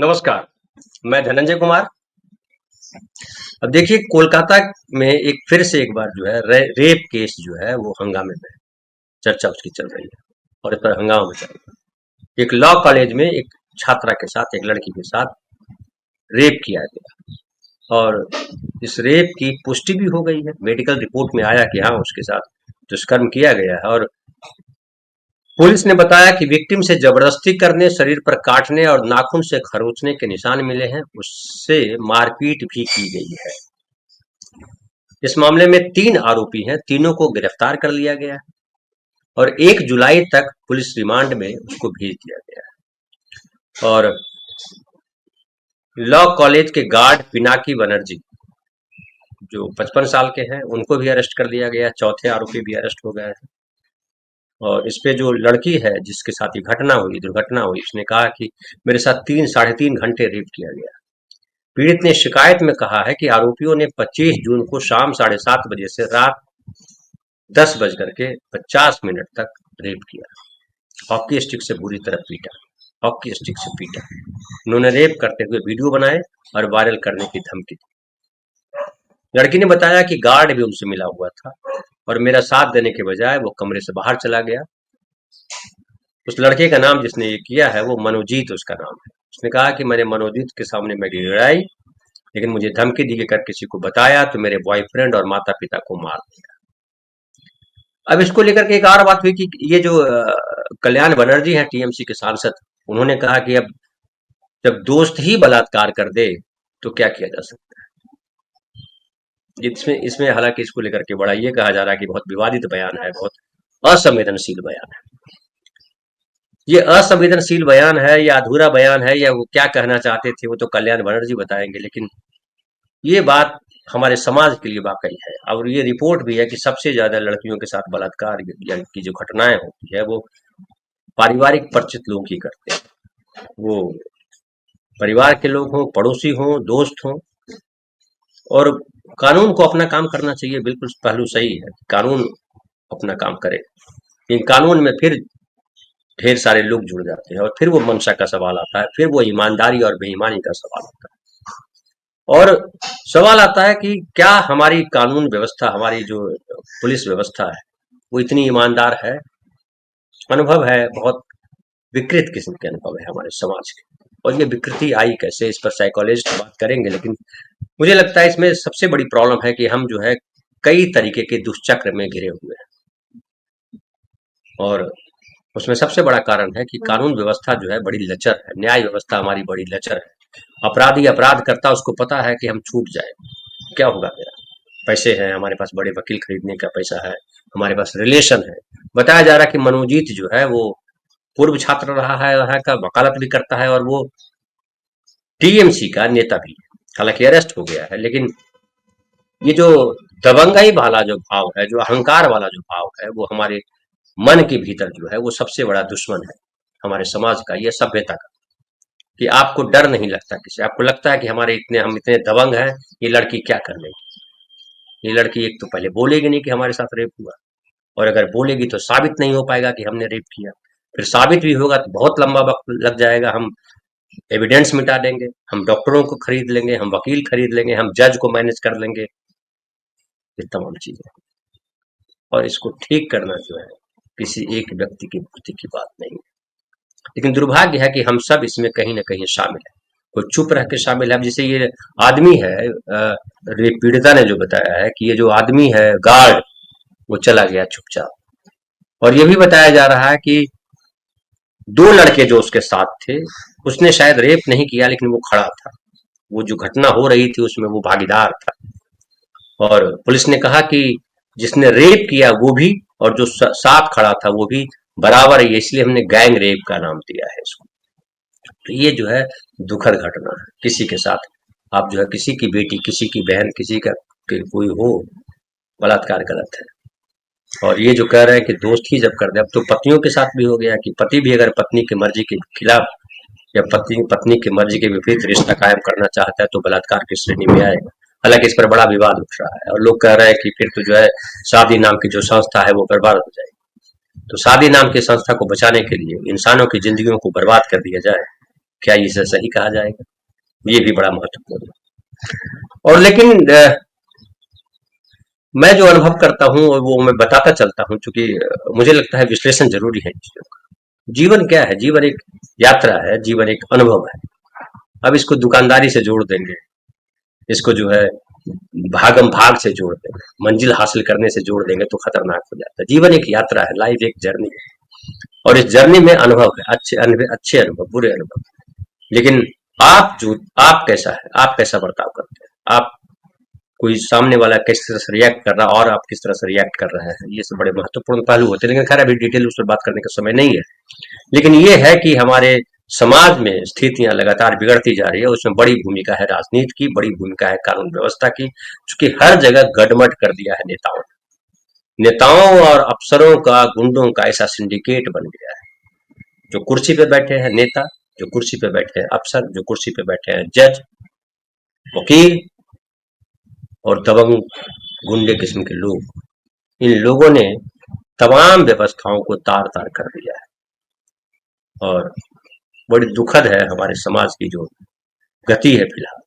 नमस्कार। मैं धनंजय कुमार। अब देखिए, कोलकाता में एक फिर से एक बार जो है रेप केस जो है वो हंगामे में है। चर्चा उसकी चल रही है और इस पर हंगामा मचा है। एक लॉ कॉलेज में एक छात्रा के साथ, एक लड़की के साथ रेप किया गया और इस रेप की पुष्टि भी हो गई है। मेडिकल रिपोर्ट में आया कि हाँ, उसके साथ दुष्कर्म किया गया है और पुलिस ने बताया कि विक्टिम से जबरदस्ती करने, शरीर पर काटने और नाखून से खरोंचने के निशान मिले हैं। उससे मारपीट भी की गई है। इस मामले में 3 आरोपी हैं, तीनों को गिरफ्तार कर लिया गया है और 1 जुलाई तक पुलिस रिमांड में उसको भेज दिया गया है। और लॉ कॉलेज के गार्ड पिनाकी बनर्जी, जो 55 साल के हैं, उनको भी अरेस्ट कर लिया गया। चौथे आरोपी भी अरेस्ट हो गए हैं। और इस पे जो लड़की है जिसके साथ ये घटना हुई, दुर्घटना हुई, उसने कहा कि मेरे साथ 3 साढ़े 3 घंटे रेप किया गया। पीड़ित ने शिकायत में कहा है कि आरोपियों ने 25 जून को शाम 7:30 बजे से रात 10:50 तक रेप किया। हॉकी स्टिक से बुरी तरह पीटा, हॉकी स्टिक से पीटा। उन्होंने रेप करते हुए वीडियो बनाए और वायरल करने की धमकी दी। लड़की ने बताया कि गार्ड भी उनसे मिला हुआ था और मेरा साथ देने के बजाय वो कमरे से बाहर चला गया। उस लड़के का नाम जिसने ये किया है वो मनोजीत उसका नाम है। उसने कहा कि मैंने मनोजीत के सामने मैं गिड़गिड़ाई, लेकिन मुझे धमकी दी कि अगर किसी को बताया तो मेरे बॉयफ्रेंड और माता पिता को मार देगा। अब इसको लेकर के एक और बात हुई कि ये जो कल्याण बनर्जी हैं, टीएमसी के सांसद, उन्होंने कहा कि अब जब दोस्त ही बलात्कार कर दे तो क्या किया जा सकता है। इसमें इसमें हालांकि इसको लेकर के बड़ा ये कहा जा रहा है कि बहुत विवादित बयान है, बहुत असंवेदनशील बयान है। ये असंवेदनशील बयान है या अधूरा बयान है या वो क्या कहना चाहते थे वो तो कल्याण बनर्जी बताएंगे, लेकिन ये बात हमारे समाज के लिए वाकई है। और ये रिपोर्ट भी है कि सबसे ज्यादा लड़कियों के साथ बलात्कार की जो घटनाएं होती है वो पारिवारिक परिचित लोग ही करते हैं। वो परिवार के लोग हों, पड़ोसी हों, दोस्त हों। और कानून को अपना काम करना चाहिए, बिल्कुल पहलू सही है, कानून अपना काम करे। लेकिन कानून में फिर ढेर सारे लोग जुड़ जाते हैं और फिर वो मंशा का सवाल आता है, फिर वो ईमानदारी और बेईमानी का सवाल आता है। और सवाल आता है कि क्या हमारी कानून व्यवस्था, हमारी जो पुलिस व्यवस्था है, वो इतनी ईमानदार है। अनुभव है, बहुत विकृत किस्म के अनुभव है हमारे समाज के। और ये विकृति आई कैसे, इस पर साइकोलॉजिस्ट बात करेंगे, लेकिन मुझे लगता है इसमें सबसे बड़ी प्रॉब्लम है कि हम जो है कई तरीके के दुष्चक्र में घिरे हुए हैं। और उसमें सबसे बड़ा कारण है कि कानून व्यवस्था जो है बड़ी लचर है, न्याय व्यवस्था हमारी बड़ी लचर है। अपराधी अपराध करता, उसको पता है कि हम छूट जाए, क्या होगा मेरा, पैसे हैं हमारे पास, बड़े वकील खरीदने का पैसा है, हमारे पास रिलेशन है। बताया जा रहा है कि मनोजीत जो है वो पूर्व छात्र रहा है, वहां का वकालत भी करता है और वो टीएमसी का नेता भी है। हालांकि अरेस्ट हो गया है, लेकिन ये जो दबंगई वाला जो भाव है, जो अहंकार वाला जो भाव है, वो हमारे मन के भीतर जो है वो सबसे बड़ा दुश्मन है हमारे समाज का, ये सभ्यता का। कि आपको डर नहीं लगता किसी, आपको लगता है कि हम इतने दबंग हैं, ये लड़की क्या कर लेगी। ये लड़की एक तो पहले बोलेगी नहीं कि हमारे साथ रेप हुआ, और अगर बोलेगी तो साबित नहीं हो पाएगा कि हमने रेप किया। फिर साबित भी होगा तो बहुत लंबा वक्त लग जाएगा, हम एविडेंस मिटा देंगे, हम डॉक्टरों को खरीद लेंगे, हम वकील खरीद लेंगे, हम जज को मैनेज कर लेंगे, ये तमाम चीजें। और इसको ठीक करना जो है किसी एक व्यक्ति की बुद्धि की बात नहीं है। लेकिन दुर्भाग्य है कि हम सब इसमें कहीं ना कहीं शामिल है, कोई चुप रह के शामिल है। जैसे ये आदमी है, पीड़िता ने जो बताया है कि ये जो आदमी है गार्ड, वो चला गया चुपचाप। और ये भी बताया जा रहा है कि 2 लड़के जो उसके साथ थे, उसने शायद रेप नहीं किया, लेकिन वो खड़ा था, वो जो घटना हो रही थी उसमें वो भागीदार था। और पुलिस ने कहा कि जिसने रेप किया वो भी और जो साथ खड़ा था वो भी बराबर है, इसलिए हमने गैंग रेप का नाम दिया है इसको। तो ये जो है दुखद घटना है किसी के साथ। आप जो है किसी की बेटी, किसी की बहन, किसी का कोई हो, बलात्कार गलत है। और ये जो कह रहे हैं कि दोस्त ही जब कर दे, अब तो पतियों के साथ भी हो गया कि पति भी अगर पत्नी की मर्जी के खिलाफ या पत्नी पत्नी की मर्जी के विपरीत रिश्ता कायम करना चाहता है तो बलात्कार की श्रेणी में आएगा। हालांकि इस पर बड़ा विवाद उठ रहा है और लोग कह रहे हैं कि फिर तो जो है शादी नाम की जो संस्था है वो बर्बाद हो जाएगी। तो शादी नाम की संस्था को बचाने के लिए इंसानों की जिंदगियों को बर्बाद कर दिया जाए, क्या इसे सही कहा जाएगा? ये भी बड़ा महत्वपूर्ण है। और लेकिन मैं जो अनुभव करता हूँ और वो मैं बताता चलता हूँ, चूंकि मुझे लगता है विश्लेषण जरूरी है इन चीजों का। जीवन क्या है? जीवन एक यात्रा है, जीवन एक अनुभव है। अब इसको दुकानदारी से जोड़ देंगे, इसको जो है भागम भाग से जोड़ देंगे, मंजिल हासिल करने से जोड़ देंगे तो खतरनाक हो जाता है। जीवन एक यात्रा है, लाइफ एक जर्नी है, और इस जर्नी में अनुभव है, अच्छे अनुभव, बुरे अनुभव। लेकिन आप कैसा है, आप कैसा बर्ताव करते हैं, आप कोई सामने वाला किस तरह से रिएक्ट कर रहा है और आप किस तरह से रिएक्ट कर रहे हैं, ये सब बड़े महत्वपूर्ण पहलू होते हैं। लेकिन खैर अभी डिटेल उस पर बात करने का समय नहीं है। लेकिन ये है कि हमारे समाज में स्थितियां लगातार बिगड़ती जा रही है, उसमें बड़ी भूमिका है राजनीति की, बड़ी भूमिका है कानून व्यवस्था की, क्योंकि हर जगह गडमड कर दिया है नेताओं और अफसरों का, गुंडों का ऐसा सिंडिकेट बन गया है। जो कुर्सी पे बैठे हैं नेता, जो कुर्सी पे बैठे हैं अफसर, जो कुर्सी पे बैठे हैं जज, वकील और दबंग गुंडे किस्म के लोग, इन लोगों ने तमाम व्यवस्थाओं को तार तार कर दिया है। और बड़ी दुखद है हमारे समाज की जो गति है फिलहाल।